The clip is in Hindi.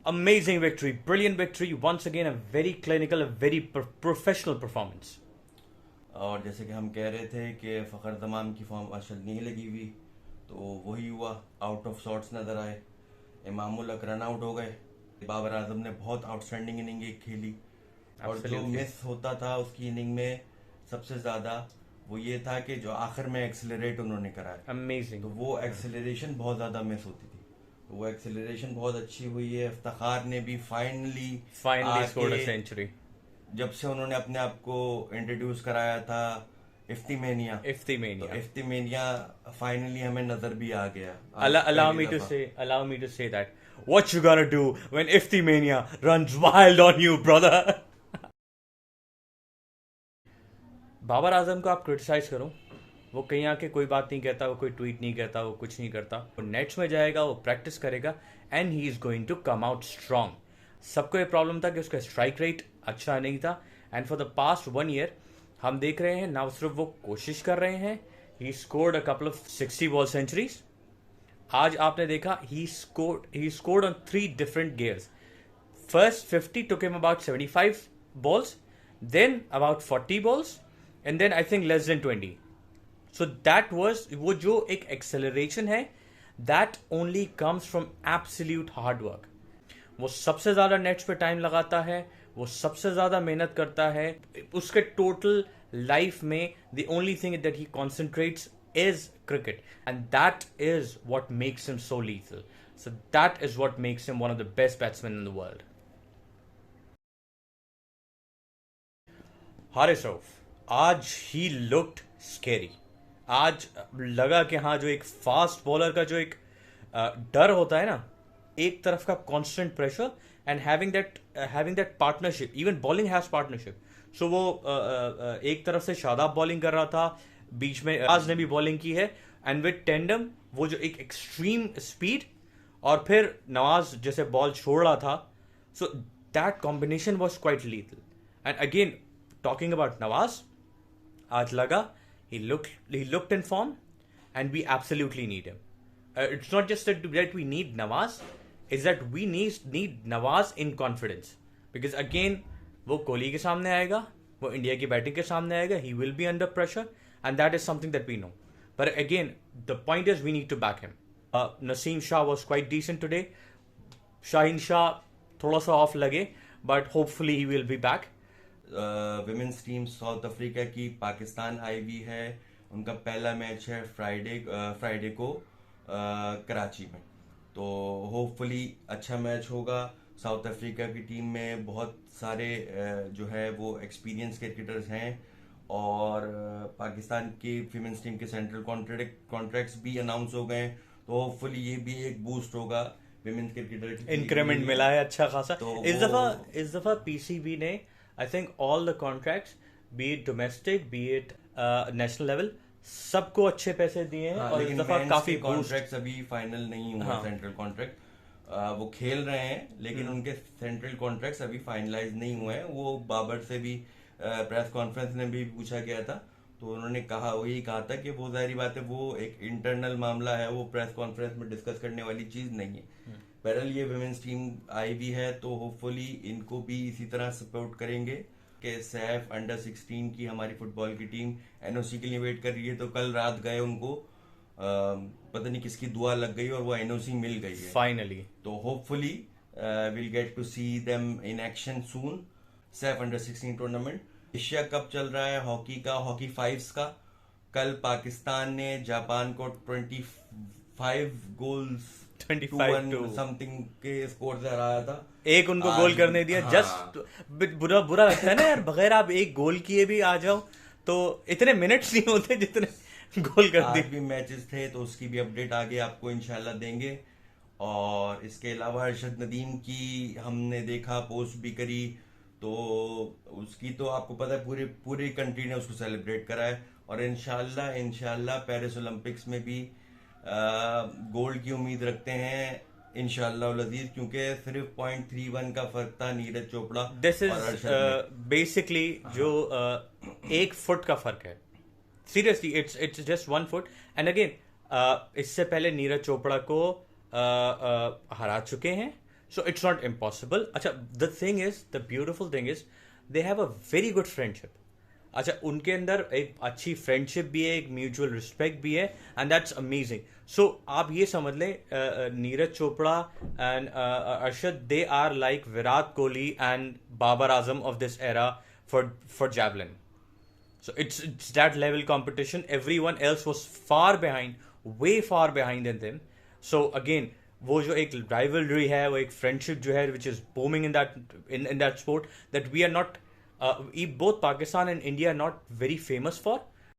Amazing victory, brilliant victory. Once again, a very clinical, a very professional performance. और जैसे कि हम कह रहे थे कि फ़खर तमाम की फॉर्म अशद नहीं लगी हुई, तो वही हुआ, आउट ऑफ शॉट्स नज़र आए। इमामुल हक रन आउट हो गए। बाबर आजम ने बहुत आउटस्टैंडिंग इनिंग खेली, और जो Absolutely. मिस होता था उसकी इनिंग में सबसे ज़्यादा वो ये था कि जो आखिर में एक्सेलरेट उन्होंने कराया, Amazing. तो वो एक्सेलरेशन बहुत ज़्यादा मिस होती थी। तो वो एक्सेलरेशन बहुत अच्छी हुई है। इफ्तिखार ने भी finally Finally scored a century. जब से उन्होंने अपने आप को इंट्रोड्यूस कराया था इफ्तिमेनिया, तो Iftymania. इफ्तिमेनिया फाइनली हमें नजर भी आ गया। Allow पहली me to दफा। say, allow me to say that. What you gonna do when Iftymania runs wild on you, brother? Babar Azam को आप क्रिटिसाइज करो, वो कहीं आके कोई बात नहीं कहता, वो कोई ट्वीट नहीं करता, वो कुछ नहीं करता। वो नेट्स में जाएगा, वो प्रैक्टिस करेगा, and he is going to come out strong. सबको ये प्रॉब्लम था कि उसका स्ट्राइक रेट अच्छा नहीं था, and for the past 1 year हम देख रहे हैं ना, सिर्फ वो कोशिश कर रहे हैं। He scored a couple of 60 ball centuries. आज आपने देखा he scored on 3 different gears. First 50 took him about 75 balls, then about 40 balls, and then I think less than 20. So that was वो जो एक acceleration है, that only comes from absolute hard work. वो सबसे ज़्यादा नेट्स पे टाइम लगाता है, वो सबसे ज़्यादा मेहनत करता है। उसके टोटल लाइफ में the only thing that he concentrates is cricket, and that is what makes him so lethal. So that is what makes him one of the best batsmen in the world. Haris Rauf, आज ही लुक्ड स्केरी। आज लगा कि हाँ, जो एक फास्ट बॉलर का जो एक डर होता है ना, एक तरफ का constant pressure, and having that partnership, even bowling has partnership. So वो एक तरफ से शादाब बॉलिंग कर रहा था, बीच में आज ने भी बॉलिंग की है, एंड विद टेंडम वो जो एक एक्सट्रीम स्पीड, और फिर नवाज जैसे बॉल छोड़ रहा था। So that combination was quite lethal. And again talking about Nawaz, आज लगा he looked in form, and we absolutely need him. It's not just that we need Nawaz, it's that we need Nawaz in confidence, because again वो कोहली के सामने आएगा, वो इंडिया की बैटिंग के सामने आएगा, he will be under pressure, and that is something that we know. But again, the point is we need to back him. Naseem Shah was quite decent today. Shaheen Shah थोड़ा सा ऑफ लगे, but hopefully he will be back. Women's team south Africa की पाकिस्तान आई हुई है। उनका पहला मैच है फ्राइडे को कराची में, तो होपफुली अच्छा मैच होगा। साउथ अफ्रीका की टीम में बहुत सारे जो है वो एक्सपीरियंस क्रिकेटर्स हैं, और पाकिस्तान की विमेंस टीम के सेंट्रल कॉन्ट्रैक्ट्स भी अनाउंस हो गए, तो होपफुली ये भी एक बूस्ट होगा विमेंस क्रिकेटर। इंक्रीमेंट मिला है अच्छा खासा। तो इस दफा पीसीबी ने I think all the contracts, be it domestic, be it national level, सबको अच्छे पैसे दिए हैं, और इस दफा काफी कॉन्ट्रैक्ट्स अभी फाइनल नहीं हुए। हाँ। सेंट्रल कॉन्ट्रैक्ट वो खेल रहे हैं, लेकिन उनके सेंट्रल कॉन्ट्रैक्ट्स अभी फाइनलाइज नहीं हुए हैं। वो बाबर से भी प्रेस कॉन्फ्रेंस में भी पूछा गया था, तो उन्होंने वही कहा था कि वो जाहिर बात है वो एक इंटरनल मामला है, वो प्रेस कॉन्फ्रेंस में डिस्कस करने वाली चीज नहीं है। बहरहाल ये वुमेन्स टीम आई भी है, तो होपफुली इनको भी इसी तरह सपोर्ट करेंगे कि सैफ अंडर 16 की हमारी फुटबॉल की टीम एनओसी के लिए वेट कर रही है। तो कल रात गए उनको पता नहीं किसकी दुआ लग गई और वो एनओसी मिल गई है फाइनली। तो hopefully will get to see them in action soon. SAFF under 16 tournament Asia cup चल रहा है हॉकी का, हॉकी फाइव्स का। कल पाकिस्तान ने जापान को 25 गोल्स 25 समथिंग के स्कोर से हराया था। एक उनको गोल करने दिया। हाँ। जस्ट बुरा लगता है ना यार, बगैर आप एक गोल किए भी आ जाओ, तो इतने मिनट्स नहीं होते जितने गोल कर दिए। आज भी मैचेस थे, तो उसकी भी अपडेट आगे आपको इंशाल्लाह देंगे। और इसके अलावा अरशद नदीम की हमने देखा पोस्ट भी करी, तो उसकी तो आपको पता है पूरी कंट्री ने उसको सेलिब्रेट करा है। और इंशाल्लाह पेरिस ओलंपिक्स में भी गोल्ड की उम्मीद रखते हैं इंशाल्लाह लजीज, क्योंकि सिर्फ 0.31 का फर्क था Neeraj Chopra. This is basically जो 1 फुट का फर्क है। Seriously it's just 1 foot. And again इससे पहले नीरज चोपड़ा को हरा चुके हैं, So it's not impossible. अच्छा, the beautiful thing is, they have a very good friendship. अच्छा, उनके अंदर एक अच्छी फ्रेंडशिप भी है, एक म्यूचुअल रिस्पेक्ट भी है, एंड दैट्स अमेजिंग. सो आप ये समझ लें, Neeraj Chopra and Arshad, they are like Virat Kohli and Babar Azam of this era for javelin. So it's that level competition. Everyone else was far behind, way far behind than them. So again, वो जो एक rivalry है, वो एक friendship जो है, which is booming in that sport, that we are not, both Pakistan and India are not very famous for.